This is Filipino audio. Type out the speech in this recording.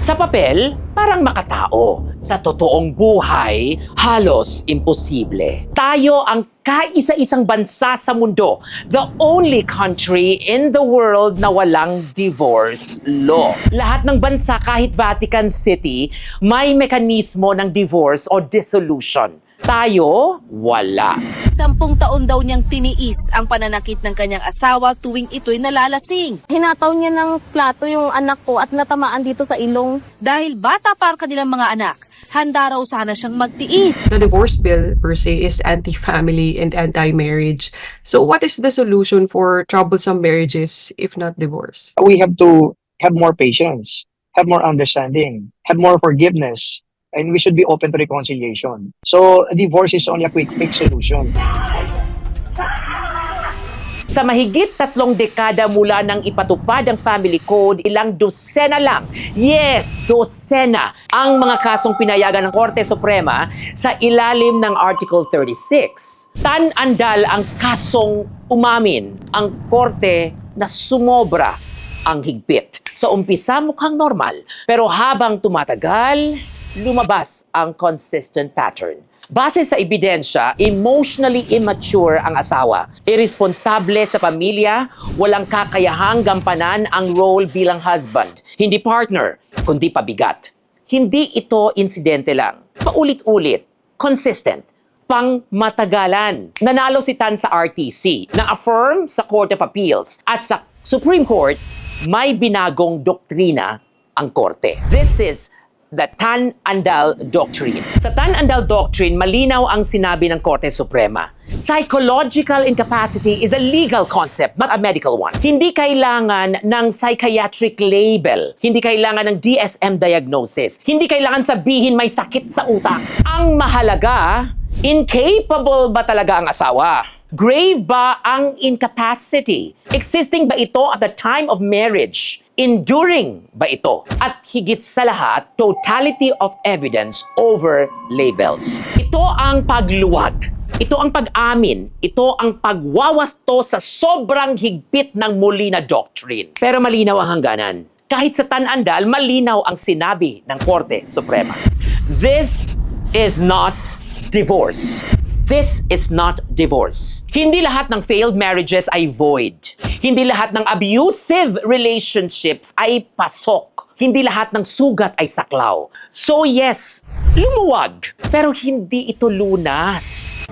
Sa papel, parang makatao. Sa totoong buhay, halos imposible. Tayo ang kaisa-isang bansa sa mundo, the only country in the world na walang divorce law. Lahat ng bansa kahit Vatican City, may mekanismo ng divorce o dissolution. Tayo, wala. 10 taon daw niyang tiniis ang pananakit ng kanyang asawa tuwing ito'y nalalasing. Hinataw niya ng plato yung anak ko at natamaan dito sa ilong. Dahil bata pa ang kanilang mga anak, handa raw sana siyang magtiis. The divorce bill per se is anti-family and anti-marriage. So what is the solution for troublesome marriages if not divorce? We have to have more patience, have more understanding, have more forgiveness, and we should be open to reconciliation. So, divorce is only a quick fix solution. Sa mahigit 3 dekada mula nang ipatupad ang Family Code, ilang dosena lang, yes, dosena, ang mga kasong pinayagan ng Korte Suprema sa ilalim ng Article 36. Tan-andal ang kasong umamin ang Korte na sumobra ang higpit. Sa umpisa mukhang normal, pero habang tumatagal, lumabas ang consistent pattern. Base sa ebidensya, emotionally immature ang asawa. Irresponsable sa pamilya, walang kakayahang gampanan ang role bilang husband. Hindi partner, kundi pabigat. Hindi ito insidente lang. Paulit-ulit, consistent, pang matagalan. Nanalo si Tan sa RTC, na-affirm sa Court of Appeals, at sa Supreme Court, may binagong doktrina ang korte. This is the Tan-Andal Doctrine. Sa Tan-Andal Doctrine, malinaw ang sinabi ng Korte Suprema. Psychological incapacity is a legal concept, not a medical one. Hindi kailangan ng psychiatric label. Hindi kailangan ng DSM diagnosis. Hindi kailangan sabihin may sakit sa utak. Ang mahalaga, incapable ba talaga ang asawa? Grave ba ang incapacity? Existing ba ito at the time of marriage? Enduring ba ito? At higit sa lahat, totality of evidence over labels. Ito ang pagluwag. Ito ang pag-amin. Ito ang pagwawasto sa sobrang higpit ng Molina Doctrine. Pero malinaw ang hangganan. Kahit sa Tan-Andal, malinaw ang sinabi ng Korte Suprema. This is not divorce. This is not divorce. Hindi lahat ng failed marriages ay void. Hindi lahat ng abusive relationships ay pasok. Hindi lahat ng sugat ay saklaw. So yes, lumuwag, pero hindi ito lunas.